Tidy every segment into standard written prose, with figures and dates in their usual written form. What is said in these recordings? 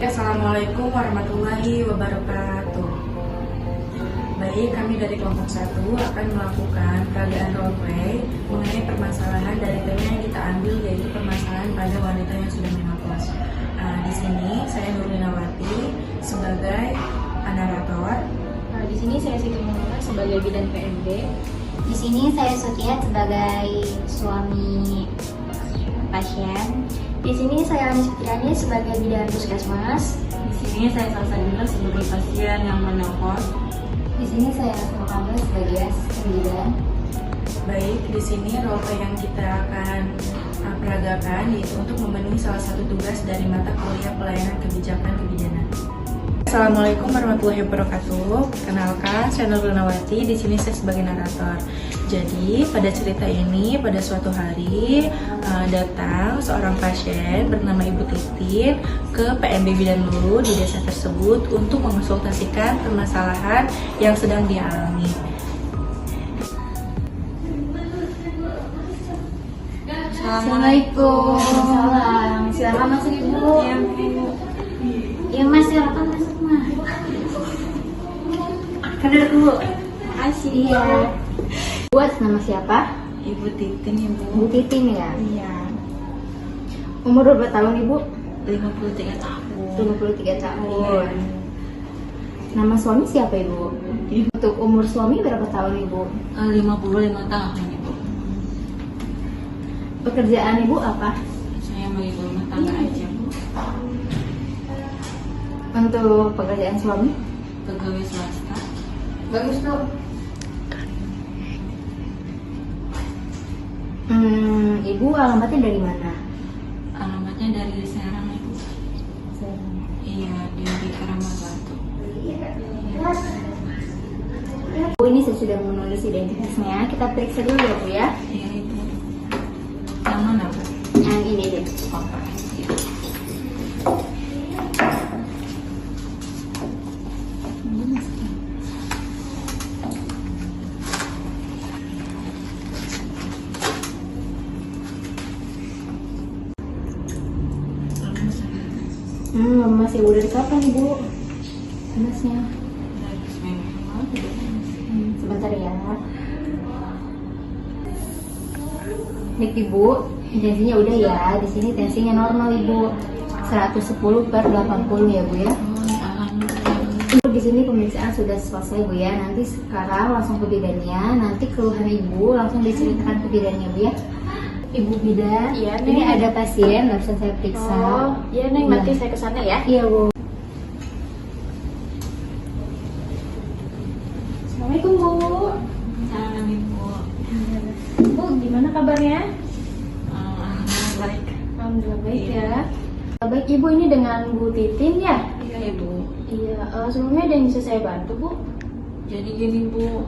Assalamualaikum warahmatullahi wabarakatuh. Baik, kami dari kelompok 1 akan melakukan peragaan roleplay mengenai permasalahan dari tema yang kita ambil, yaitu permasalahan pada wanita yang sudah menopause. Di sini saya Nurlinawati sebagai narator. Di sini saya Siti Muhammad sebagai bidan PMB. Di sini saya Sukiat sebagai suami pasien. Di sini saya Anis Fitriani sebagai bidan puskesmas. Di sini saya Salsabila sebagai pasien yang menopause. Di sini saya Asma Kamil sebagai asisten bidan. Baik, di sini roleplay yang kita akan peragakan yaitu untuk memenuhi salah satu tugas dari mata kuliah pelayanan kebijakan kebidanan. Assalamualaikum warahmatullahi wabarakatuh. Kenalkan, saya Nurlinawati. Di sini saya sebagai narator. Jadi pada cerita ini pada suatu hari datang seorang pasien bernama Ibu Titin ke PMB Bidan Lulu di desa tersebut untuk mengonsultasikan permasalahan yang sedang dialami. Assalamualaikum. Salam. Silakan masuk Ibu. Iya, Bu. Iya Mas, silakan masuk Mas. Kader dulu. Makasih. Iya. Buat nama siapa? Ibu Titin, Ibu. Ibu Titin ya. Iya. Umur berapa tahun Ibu? 53 tahun. 53 tahun. Iya. Nama suami siapa Ibu? Ibu. Untuk umur suami berapa tahun Ibu? 55 tahun, Ibu. Pekerjaan Ibu apa? Saya mau ibu rumah tangga aja, Bu. Untuk pekerjaan suami? Pegawai swasta. Bagus tuh. Ibu alamatnya dari mana? Alamatnya dari Serang, Ibu. Iya, di Keramat Batu. Bu, ini saya sudah menulis identitasnya. Kita periksa dulu ya Bu ya. Iya, Ibu. Yang mana, Bu? Yang ini deh. Oh, iya. Masih udah dari kapan Ibu? Panasnya. Dari seminggu lalu. Sebentar ya. Nih Ibu, tensinya udah ya. Di sini tensinya normal Ibu. 110/80 ya Bu ya. Alhamdulillah. Di sini pemeriksaan sudah selesai Bu ya. Nanti sekarang langsung ke bidannya. Nanti keluhan Ibu langsung diceritakan ke bidannya Bu ya. Ibu bidan, Iya, ini Neng. ada pasien, barusan saya periksa. Oh, iya Neng, nanti saya kesana ya. Iya Bu. Assalamualaikum Bu. Salam, Ibu. Bu, gimana kabarnya? Alhamdulillah baik. Alhamdulillah baik ya. Baik Ibu, ini dengan Bu Titin ya? Iya, Ibu. Iya, sebelumnya ada yang bisa saya bantu Bu? Jadi gini, Bu.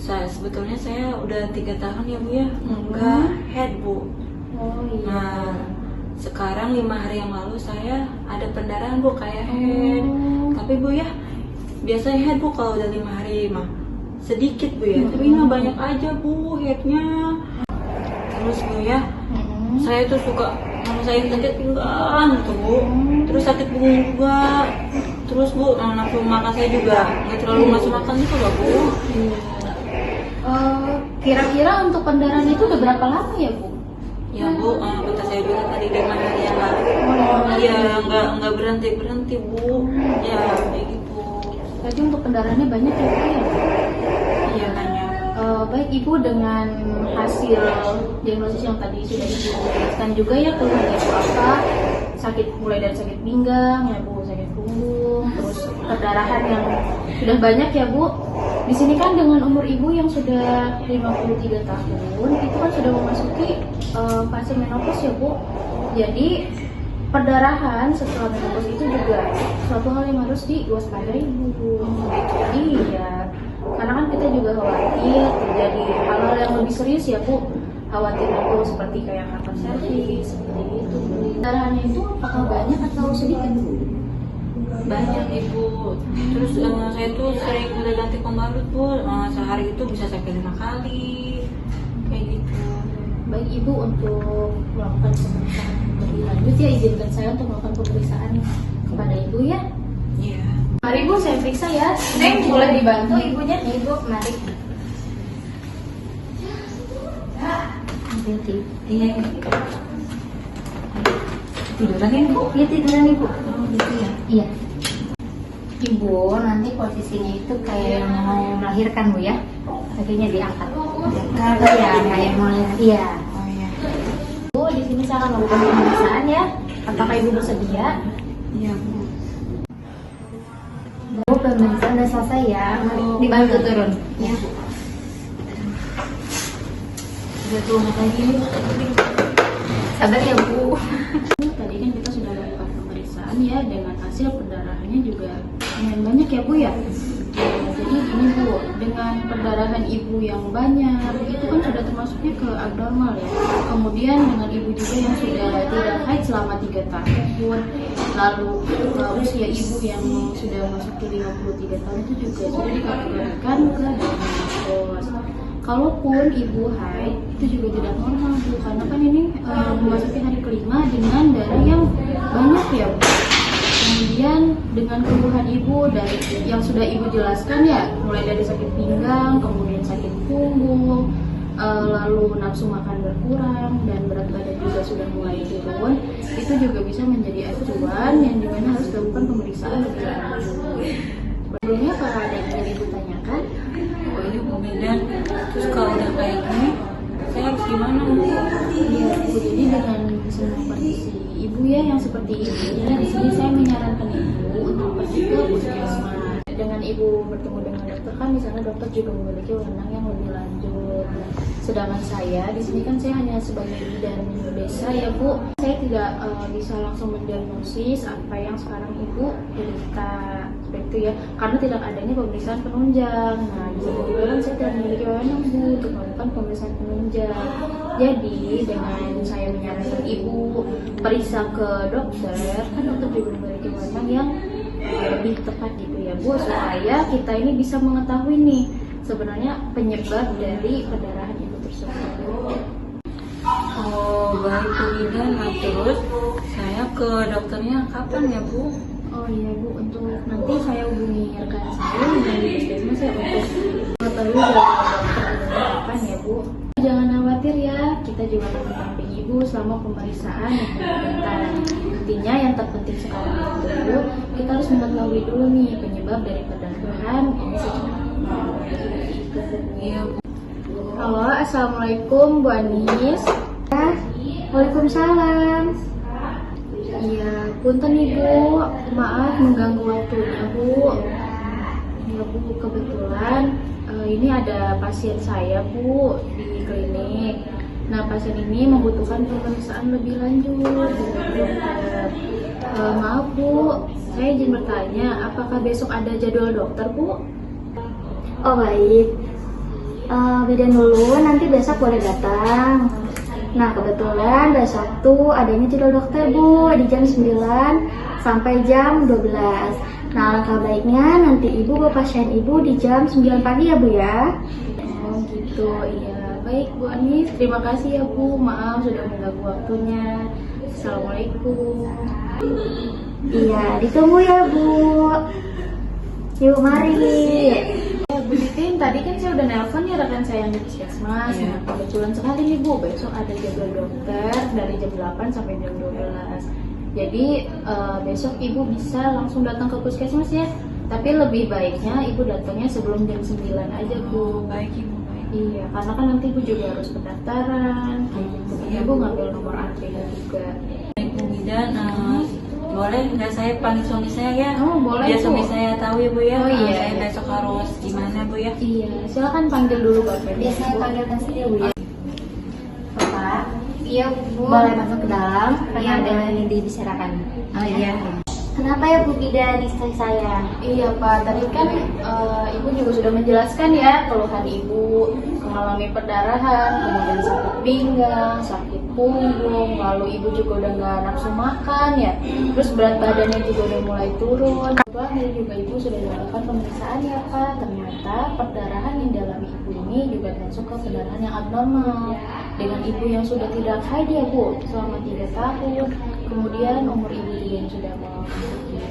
Sebetulnya saya udah 3 tahun ya, Bu ya. Enggak head, Bu. Oh iya. Nah, sekarang 5 hari yang lalu saya ada pendarahan, Bu, kayak head. Tapi Bu ya, biasanya head, Bu, kalau udah 5 hari mah sedikit, Bu ya. Tapi nggak banyak aja, Bu, headnya. Terus Bu ya, saya tuh suka kalau saya sakit pinggang tuh, Bu. Terus sakit punggung juga. Terus Bu, nafsu makan saya juga nggak terlalu nafsu makan gitu loh, Bu. Kira-kira untuk pendarahan itu udah berapa lama ya Bu? Ya Bu, kata saya bilang tadi 5 hari yang lalu. Iya, nggak berhenti Bu. Ya kayak gitu. Berarti untuk pendarahannya banyak ya Bu ya? Iya banyak. Baik Ibu, dengan hasil diagnosis yang tadi sudah dijelaskan juga ya keluhannya itu apa, sakit mulai dari sakit pinggang ya Bu, sakit punggung, terus perdarahan yang sudah banyak ya Bu. Di sini kan dengan umur Ibu yang sudah 53 tahun itu kan sudah memasuki fase menopause ya Bu. Jadi perdarahan setelah menopause itu juga suatu hal yang harus diwaspadai Bu. Iya. Karena kan kita juga khawatir terjadi hal-hal yang lebih serius ya Bu. Khawatir itu seperti kayak kanker serviks seperti itu. Perdarahannya itu apakah banyak atau sedikit Bu? Banyak Ibu. Terus saya tuh sering udah ganti pembalut Bu. Sehari itu bisa sampai 5 kali kayak gitu. Baik Ibu, untuk melakukan pemeriksaan lebih lanjut ya, izinkan saya untuk melakukan pemeriksaan kepada ibu ya. Iya. Mari bu, saya periksa ya. Neng, boleh dibantu ibunya? Ibu, mari. Hati-hati. Iya. Tiduran ya Bu? Iya, tiduran ibu. Oh gitu ya. Iya. Ibu, nanti posisinya itu kayak mau melahirkan bu ya. Kakinya diangkat. Diangkat ya, kayak mau melahirkan. Iya. Oh iya. Bu, di sini saya akan melakukan pemeriksaan ya. Apakah ibu bersedia? Iya Bu. Bu, pemeriksaan udah selesai ya. Mari dibantu turun. Ya. Udah turun lagi. Sabar ya bu. Tadi kan kita sudah melakukan pemeriksaan ya, dengan hasil perdarahannya juga lumayan banyak ya bu ya. Jadi gini bu, dengan perdarahan ibu yang banyak itu kan sudah termasuknya ke abnormal ya. Kemudian dengan ibu juga yang sudah tidak haid selama 3 tahun, lalu usia ibu yang sudah masuk ke 53 tahun itu juga sudah dikategorikan ke menopause. Kalaupun ibu haid itu juga tidak normal bu, karena kan ini memasuki hari kelima dengan darah yang banyak ya bu. Kemudian dengan keluhan ibu dari yang sudah ibu jelaskan ya, mulai dari sakit pinggang, kemudian sakit punggung, lalu nafsu makan berkurang dan berat badan juga sudah mulai turun, itu juga bisa menjadi acuan yang dimana harus dilakukan pemeriksaan lebih lanjut. Sebelumnya kalau ada yang ingin ibu tanyakan? Oh ini Bu Medan. Terus kalau udah kayak gini, saya harus gimana Bu? Iya, Bu. Jadi dengan semua kondisi ibu ya yang seperti ini, di sini saya menyarankan ibu untuk pergi ke puskesmas. Dengan ibu bertemu dengan dokter kan, misalnya dokter juga memiliki wewenang yang lebih lanjut. Sedangkan saya di sini kan saya hanya sebagai bidan desa ya Bu. Saya tidak bisa langsung mendiagnosis apa yang sekarang ibu derita seperti itu ya, karena tidak adanya pemeriksaan penunjang. Nah di sini juga kan saya tidak memiliki wewenang Bu untuk melakukan pemeriksaan penunjang. Jadi dengan saya menyarankan ibu periksa ke dokter, kan dokter juga memiliki wewenang yang lebih tepat gitu ya Bu, supaya kita ini bisa mengetahui nih sebenarnya penyebab dari perdarahan ibu tersebut. Oh baik Bu Medan. Nah terus saya ke dokternya kapan ya Bu? Oh iya Bu, untuk nanti saya hubungi rekan saya dari puskesmas ya untuk mengetahui jadwal dokter kapan ya Bu. Jangan khawatir ya, kita juga akan mendampingi ibu selama pemeriksaan yang berkaitan. Intinya yang terpenting sekarang itu kita harus mengetahui dulu nih penyebab dari perdarahan ini secara Iya Bu. Halo, assalamualaikum Bu Anis. Waalaikumsalam. Iya, punten ibu, maaf mengganggu waktunya Bu. Ya Bu, kebetulan ini ada pasien saya Bu di klinik. Nah pasien ini membutuhkan pemeriksaan lebih lanjut dengan dokter. Maaf Bu, saya izin bertanya, apakah besok ada jadwal dokter Bu? Oh baik. Bidan dulu, nanti besok boleh datang. Nah kebetulan besok tuh adanya jadwal dokter Bu di jam 9 sampai jam 12. Nah alangkah baiknya nanti ibu bawa pasien ibu di jam 9 pagi ya Bu ya. Oh gitu, iya. Baik Bu Anis, terima kasih ya Bu. Maaf sudah mengganggu waktunya. Assalamualaikum. Iya ditunggu ya Bu. Yuk mari. Bu Titin, tadi kan saya udah nelpon ya rekan saya yang di puskesmas. Iya. Nah, kebetulan sekali nih Bu, besok ada jadwal dokter dari jam 8 sampai jam 12. Jadi besok Ibu bisa langsung datang ke puskesmas ya. Tapi lebih baiknya Ibu datangnya sebelum jam 9 aja Bu. Baik Ibu, baik. Iya, karena kan nanti Ibu juga harus pendaftaran. Gitu. Ibu ngambil nomor antrian juga. Baik Bu Medan. Boleh nggak saya panggil suami saya ya? Oh, boleh, Biar Bu. suami saya tahu ya Bu ya. Oh, iya. Saya besok harus gimana Bu ya? Iya, silakan panggil dulu Bapak. Biasanya panggilkan saja Bu ya. Bapak, Iya Bu. boleh masuk ke dalam karena ada yang dibicarakan. Oh iya. Kenapa apa ya Bu bidan istri saya? Iya Pak, tadi kan Ibu juga sudah menjelaskan ya keluhan Ibu mengalami perdarahan, kemudian sakit pinggang, sakit punggung, lalu Ibu juga udah nggak nafsu makan ya, terus berat badannya juga udah mulai turun. Akhirnya juga Ibu sudah dilakukan pemeriksaan ya Pak, ternyata perdarahan yang dialami Ibu ini juga termasuk ke perdarahan yang abnormal. Dengan Ibu yang sudah tidak haid ya Bu selama 3 tahun, kemudian umur Ibu juga yang sudah mau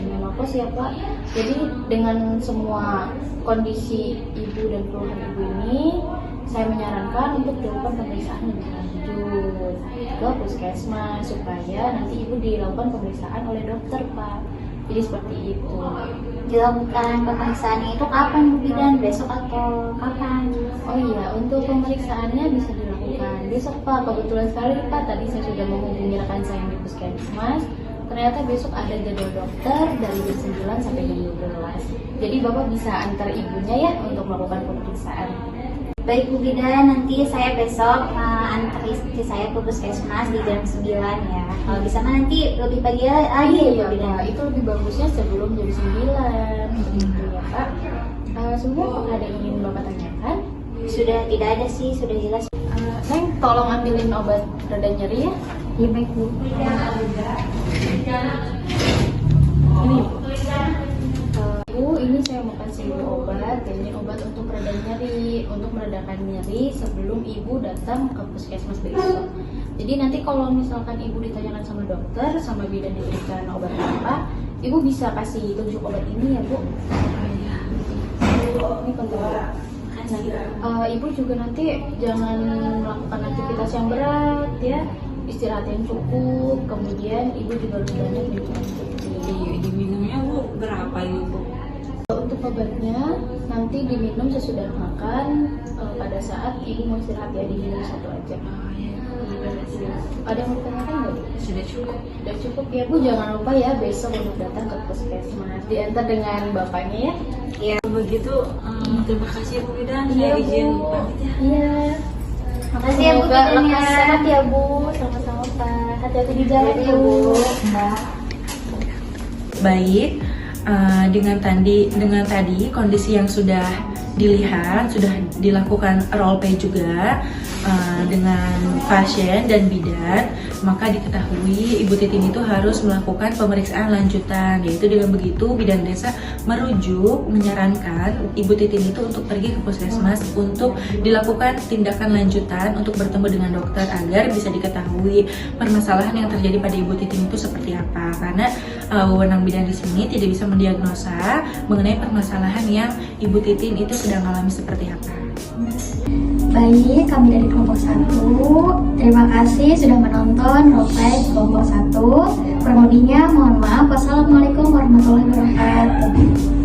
menopause ya Pak. Jadi dengan semua kondisi Ibu dan keluhan Ibu ini, saya menyarankan untuk dilakukan pemeriksaan lebih lanjut ke puskesmas supaya nanti Ibu dilakukan pemeriksaan oleh dokter Pak. Jadi seperti itu. Dilakukan pemeriksaannya itu kapan Bu bidan? Besok atau kapan? Oh iya, untuk pemeriksaannya bisa dilakukan besok Pak. Kebetulan sekali Pak, tadi saya sudah menghubungi rekan saya yang di puskesmas. Ternyata besok ada jadwal dokter dari jam 9 sampai jam 12. Jadi Bapak bisa antar ibunya ya untuk melakukan pemeriksaan. Baik Bu bidan, nanti saya besok antar istri saya ke puskesmas di jam 9 ya. Kalau bisa mah nanti lebih pagi lagi ya Bu bidan. Pak, itu lebih bagusnya sebelum jam 9 gitu ya Pak. Sebenarnya apakah ada yang ingin Bapak tanyakan? Sudah tidak ada sih, sudah jelas. Neng, tolong ambilin obat reda nyeri ya. Iya baik Bu. Ini Bu, ini saya mau kasih obat, ini obat untuk reda nyeri, untuk meredakan nyeri sebelum Ibu datang ke puskesmas besok. Jadi nanti kalau misalkan Ibu ditanyakan sama dokter, sama bidan yang berikan obat apa, Ibu bisa kasih tunjuk obat ini ya Bu. Ini penting. Nah, Ibu juga nanti jangan melakukan aktivitas yang berat ya, istirahat yang cukup, kemudian Ibu juga harus banyak minum air putih. Diminumnya Bu berapa Ibu? Untuk obatnya nanti diminum sesudah makan, pada saat Ibu mau istirahat ya, diminum 1 aja. Ada yang mau ditanyakan nggak Bu? Sudah cukup. Sudah cukup ya Bu, jangan lupa ya besok untuk datang ke puskesmas, diantar dengan bapaknya ya. Iya. Begitu, terima kasih Bu bidan. Iya Saya izin Bu. pamit ya. Iya. Makasih ya Bu Semoga bidan lekas ya. sehat ya Bu. Sama-sama Pak. Hati-hati di jalan ya Bu. Baik, dengan tadi kondisi yang sudah dilihat, sudah dilakukan role play juga dengan pasien dan bidan, maka diketahui Ibu Titin itu harus melakukan pemeriksaan lanjutan, yaitu dengan begitu bidan desa menyarankan Ibu Titin itu untuk pergi ke puskesmas untuk dilakukan tindakan lanjutan untuk bertemu dengan dokter agar bisa diketahui permasalahan yang terjadi pada Ibu Titin itu seperti apa, karena wewenang bidan di sini tidak bisa mendiagnosa mengenai permasalahan yang Ibu Titin itu sedang alami seperti apa. Baik, kami dari kelompok 1. Terima kasih sudah menonton roleplay kelompok 1. Kurang lebihnya mohon maaf. Wassalamualaikum warahmatullahi wabarakatuh.